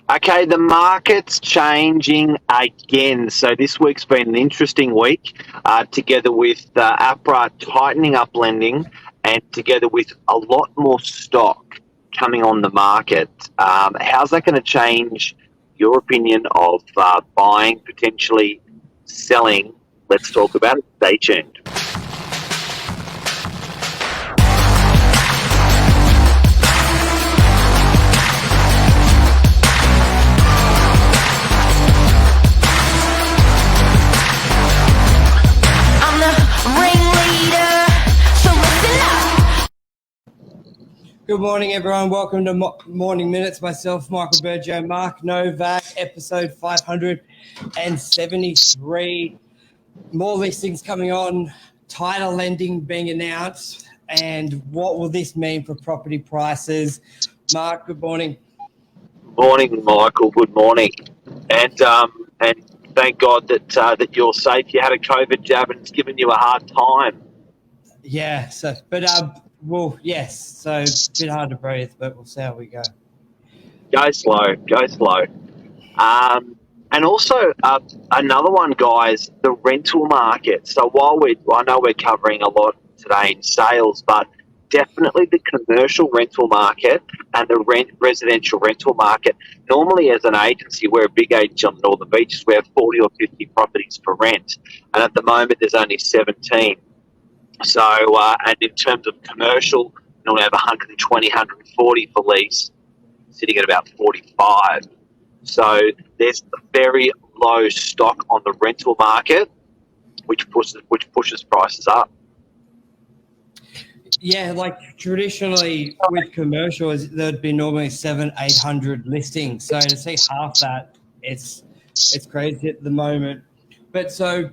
Okay, the market's changing again. So this week's been an interesting week, together with APRA tightening up lending and together with a lot more stock coming on the market. How's that going to change your opinion of buying, potentially selling? Let's talk about it. Stay tuned. I'm the ringleader, so listen up. Good morning, everyone. Welcome to Morning Minutes. Myself, Michael Berger, Mark Novak, episode 573. More listings coming on, tighter lending being announced, and what will this mean for property prices? Mark, good morning. Morning, Michael. Good morning, and thank God that you're safe. You had a COVID jab and it's given you a hard time. Yeah, so a bit hard to breathe, but we'll see how we go. Go slow. And also another one, guys, the rental market. So I know we're covering a lot today in sales, but definitely the commercial rental market and the residential rental market. Normally, as an agency, we're a big agency on Northern Beaches. We have 40 or 50 properties for rent, and at the moment, there's only 17. So, and in terms of commercial, we normally have 120, 140 for lease, sitting at about 45. So there's very low stock on the rental market, which pushes prices up. Yeah, like traditionally with commercials, there'd be normally 800 listings. So to see half that, it's crazy at the moment. But so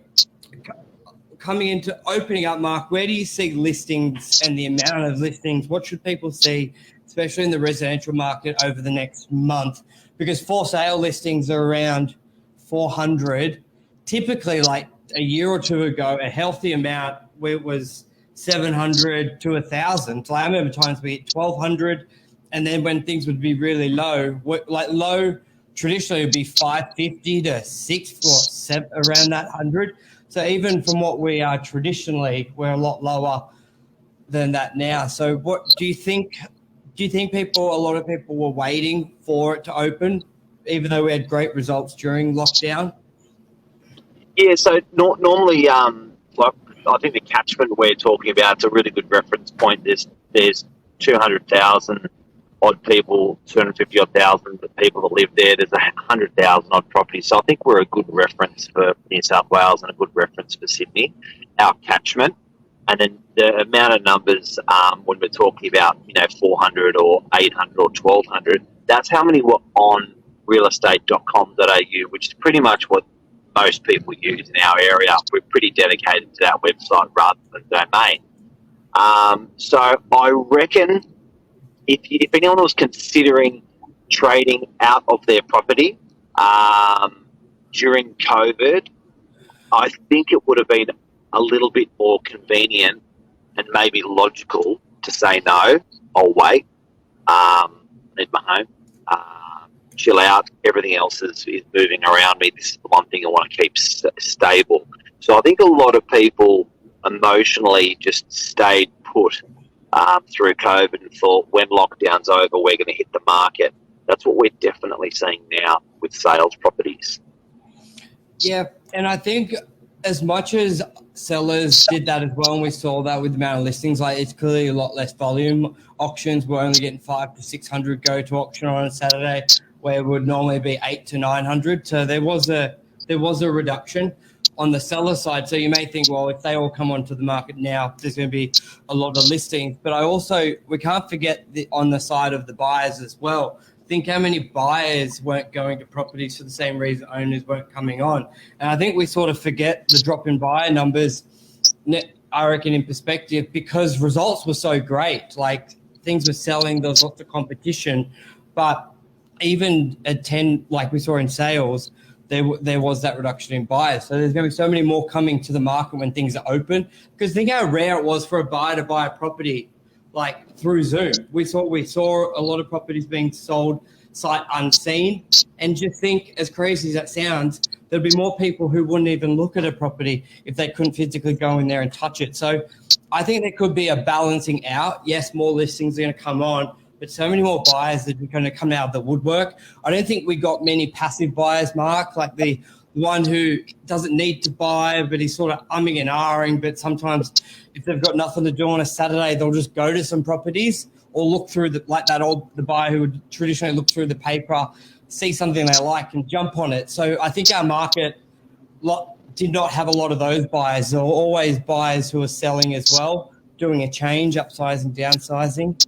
coming into opening up, Mark, where do you see listings and the amount of listings? What should people see, especially in the residential market over the next month? Because for sale listings are around 400. Typically, like a year or two ago, a healthy amount where it was 700 to 1,000. Like I remember times we hit 1,200, and then when things would be really low, traditionally would be 550 to 6 or 7, around that 100. So even from what we are traditionally, we're a lot lower than that now. So what do you think? Do you think a lot of people were waiting for it to open, even though we had great results during lockdown? Yeah, so normally, I think the catchment we're talking about is a really good reference point. There's 200,000 odd people, 250 odd thousand people that live there. There's 100,000 odd properties. So I think we're a good reference for New South Wales and a good reference for Sydney, our catchment. And then the amount of numbers when we're talking about 400 or 800 or 1,200, that's how many were on realestate.com.au, which is pretty much what most people use in our area. We're pretty dedicated to that website rather than domain. So I reckon if anyone was considering trading out of their property during COVID, I think it would have been a little bit more convenient and maybe logical to say no, I'll wait, need my home, chill out, everything else is moving around me. This is the one thing I want to keep stable. So I think a lot of people emotionally just stayed put through COVID and thought when lockdown's over, we're going to hit the market. That's what we're definitely seeing now with sales properties. Yeah, and I think as much as sellers did that as well, and we saw that with the amount of listings, like it's clearly a lot less volume. Auctions were only getting 500 to 600 go to auction on a Saturday, where it would normally be 800 to 900. So there was a reduction on the seller side. So you may think, well, if they all come onto the market now, there's going to be a lot of listings. But we can't forget on the side of the buyers as well. Think how many buyers weren't going to properties for the same reason owners weren't coming on. And I think we sort of forget the drop in buyer numbers, I reckon, in perspective, because results were so great. Like things were selling, there was lots of competition. But even at 10, like we saw in sales, there was that reduction in buyers. So there's going to be so many more coming to the market when things are open. Because think how rare it was for a buyer to buy a property like through Zoom. We saw a lot of properties being sold sight unseen. And just think, as crazy as that sounds, there'd be more people who wouldn't even look at a property if they couldn't physically go in there and touch it. So I think there could be a balancing out. Yes, more listings are going to come on, but so many more buyers that are going to come out of the woodwork. I don't think we got many passive buyers, Mark, like the one who doesn't need to buy, but he's sort of umming and ahhing. But sometimes if they've got nothing to do on a Saturday, they'll just go to some properties or look through the buyer who would traditionally look through the paper, see something they like and jump on it. So I think our market did not have a lot of those buyers. There were always buyers who are selling as well, doing a change, upsizing, downsizing.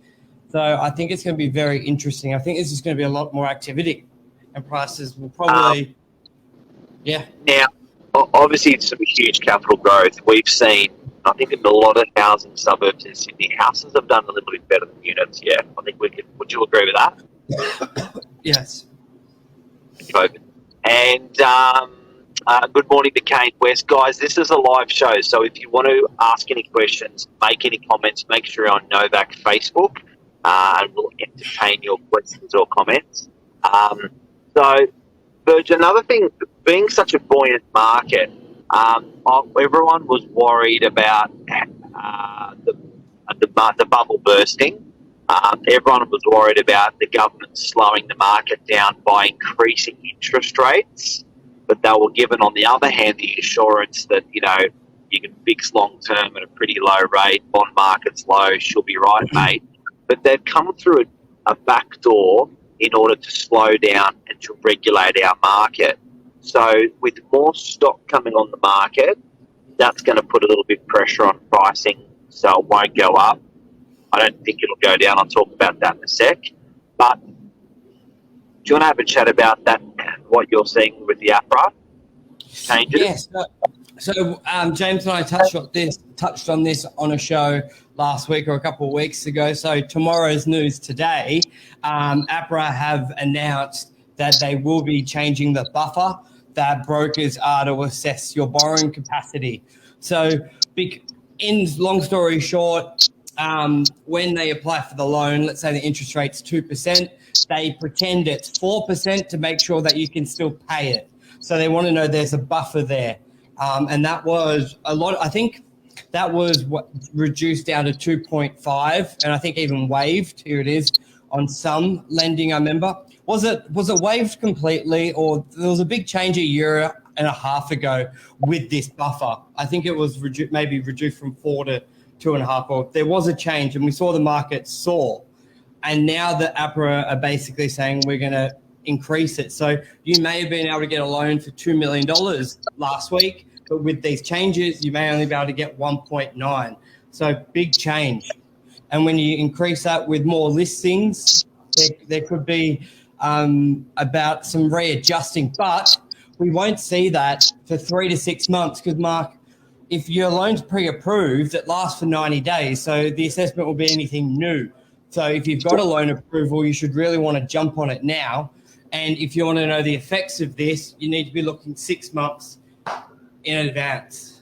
So I think it's going to be very interesting. I think this is going to be a lot more activity, and prices will probably, Now, obviously, it's some huge capital growth. We've seen, I think, in a lot of housing suburbs in Sydney, houses have done a little bit better than units. Yeah, I think we could. Would you agree with that? yes. COVID. And good morning to Kane West. Guys, this is a live show, so if you want to ask any questions, make any comments, make sure you're on Novak Facebook, and we'll entertain your questions or comments. So, Virg, another thing, being such a buoyant market, everyone was worried about the bubble bursting. Everyone was worried about the government slowing the market down by increasing interest rates, but they were given, on the other hand, the assurance that, you know, you can fix long term at a pretty low rate, bond market's low, she'll be right, mate. But they've come through a back door in order to slow down and to regulate our market. So with more stock coming on the market, that's going to put a little bit of pressure on pricing, so it won't go up. I don't think it'll go down. I'll talk about that in a sec. But do you want to have a chat about that, what you're seeing with the APRA changes? Yes. So James and I touched on this on a show last week or a couple of weeks ago. So tomorrow's news today, APRA have announced that they will be changing the buffer that brokers are to assess your borrowing capacity. So in long story short, when they apply for the loan, let's say the interest rate's 2%, they pretend it's 4% to make sure that you can still pay it. So they want to know there's a buffer there. And that was a lot. I think that was what reduced down to 2.5, and I think even waived. Here it is on some lending. I remember. Was it waived completely, or there was a big change a year and a half ago with this buffer? I think it was maybe reduced from 4 to 2.5. Or there was a change, and we saw the market soar. And now the APRA are basically saying we're going to increase it. So you may have been able to get a loan for $2 million last week, but with these changes, you may only be able to get 1.9. So big change. And when you increase that with more listings, there could be about some readjusting, but we won't see that for 3 to 6 months because, Mark, if your loan's pre-approved, it lasts for 90 days. So the assessment will be anything new. So if you've got a loan approval, you should really want to jump on it now. And if you want to know the effects of this, you need to be looking 6 months in advance.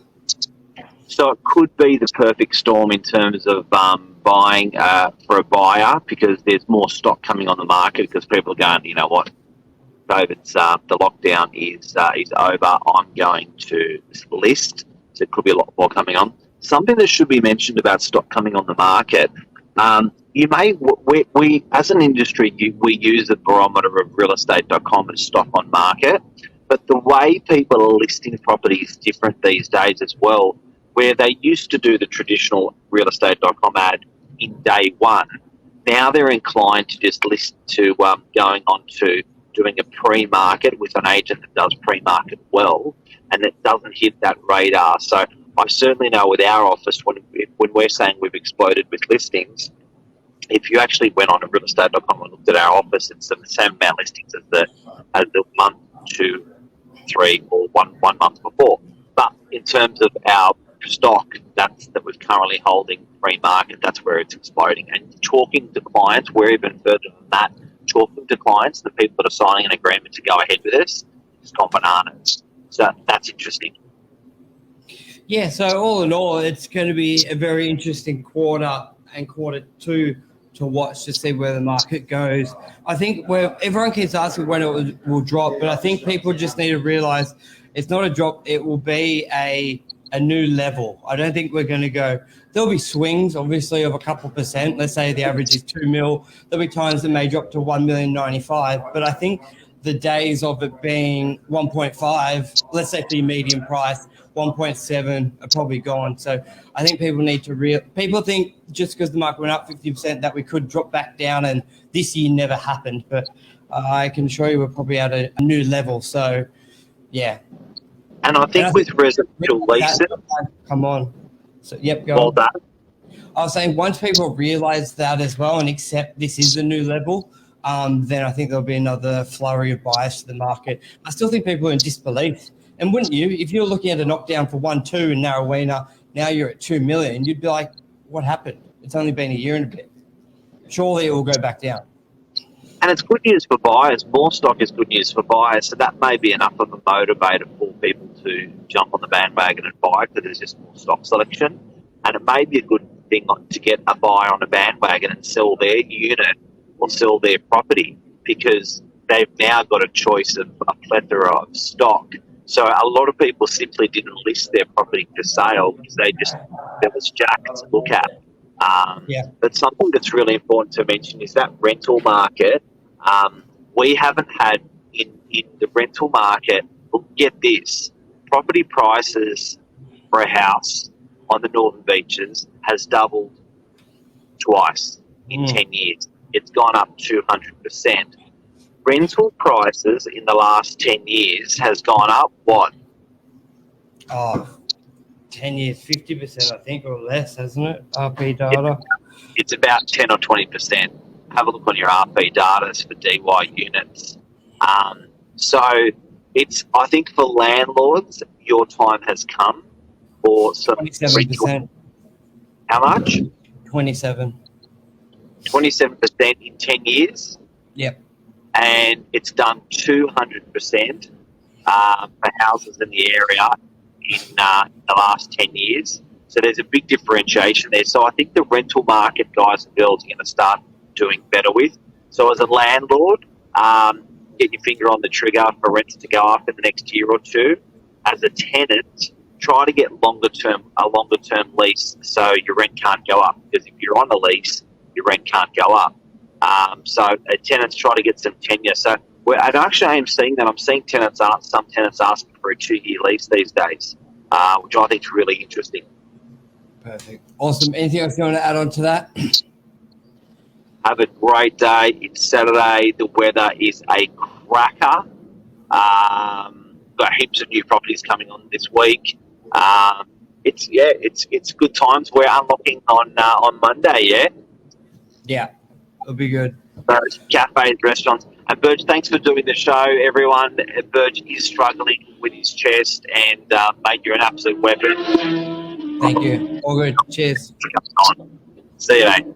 So it could be the perfect storm in terms of buying for a buyer, because there's more stock coming on the market because people are going, you know what, COVID's the lockdown is over. I'm going to list. So it could be a lot more coming on. Something that should be mentioned about stock coming on the market. We as an industry, we use the barometer of realestate.com as stock on market, but the way people are listing property is different these days as well, where they used to do the traditional realestate.com ad in day one. Now they're inclined to just listen to going on to doing a pre-market with an agent that does pre-market well, and it doesn't hit that radar. So I certainly know with our office, when we're saying we've exploded with listings, if you actually went on to realestate.com and looked at our office, it's the same amount of listings as the month, 2, 3, or one month before. But in terms of our stock that we're currently holding pre-market, that's where it's exploding. And talking to clients, we're even further than that. Talking to clients, the people that are signing an agreement to go ahead with this, it's gone bananas. So that's interesting. Yeah, so all in all, it's going to be a very interesting quarter and quarter two to watch to see where the market goes. I think where everyone keeps asking when it will drop, but I think people just need to realize it's not a drop. It will be a new level. I don't think we're going to go. There'll be swings, obviously, of a couple percent. Let's say the average is 2 mil. There'll be times that may drop to 1,095,000. But I think the days of it being 1.5, let's say for the median price, 1.7 are probably gone. So I think people need to people think just because the market went up 50% that we could drop back down, and this year never happened. But I can assure you we're probably at a new level. So, yeah. And I think with residential leases, come on. So, yep, go well on. done. I was saying once people realise that as well and accept this is a new level, then I think there'll be another flurry of buyers to the market. I still think people are in disbelief. And wouldn't you? If you're looking at a knockdown for 1.2 in Narrowena, now you're at 2 million, you'd be like, what happened? It's only been a year and a bit. Surely it will go back down. And it's good news for buyers. More stock is good news for buyers. So that may be enough of a motivator for people to jump on the bandwagon and buy because there's just more stock selection. And it may be a good thing to get a buyer on a bandwagon and sell their unit or sell their property because they've now got a choice of a plethora of stock. So a lot of people simply didn't list their property for sale because there was jack to look at. But something that's really important to mention is that rental market. We haven't had in the rental market, get this, property prices for a house on the Northern Beaches has doubled twice in 10 years. It's gone up 200%. Rental prices in the last 10 years has gone up, what? 10 years, 50%, I think, or less, hasn't it? RP data. It's about 10 or 20%. Have a look on your RP data for DY units. So I think for landlords, your time has come for some 27%. How much? 27. 27% in 10 years. Yep. And it's done 200% for houses in the area in the last 10 years. So there's a big differentiation there. So I think the rental market, guys and girls, are going to start doing better with. So as a landlord, get your finger on the trigger for rents to go up in the next year or two. As a tenant, try to get a longer term lease so your rent can't go up. Because if you're on a lease, your rent can't go up. So tenants try to get some tenure. So I am seeing that. I'm seeing some tenants asking for a 2-year lease these days, which I think is really interesting. Perfect. Awesome. Anything else you want to add on to that? Have a great day. It's Saturday. The weather is a cracker. Got heaps of new properties coming on this week. It's good times. We're unlocking on Monday. Yeah, it'll be good. Cafes, restaurants. And Burge, thanks for doing the show, everyone. Burge is struggling with his chest, and mate, you're an absolute weapon. Thank you. All good. Cheers. See you, mate.